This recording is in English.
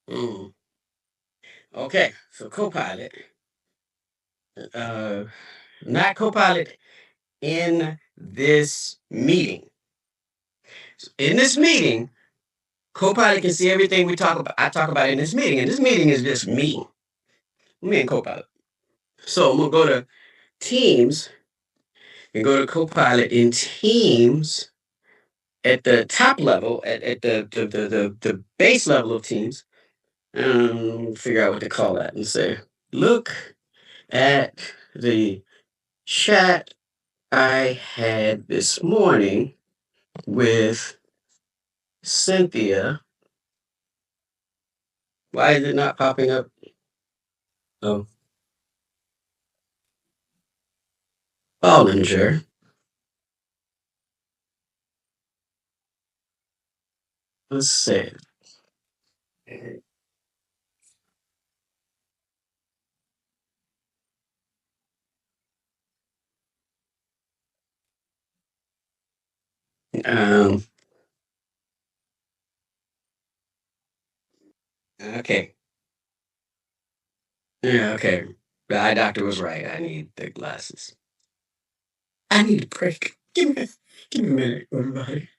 Mm. Okay, so Copilot, uh, not Copilot in this meeting. In this meeting, Copilot can see everything we talk about. I talk about in this meeting, and this meeting is just me and Copilot. So I'm gonna go to Teams and go to Copilot in Teams at the top level, at the base level of Teams, figure out what to call that and say, look at the chat I had this morning with Cynthia. Why is it not popping up? Oh, Bollinger. Let's see. Um, okay. Yeah, okay. The eye doctor was right. I need the glasses. I need a break. Give me a minute, everybody.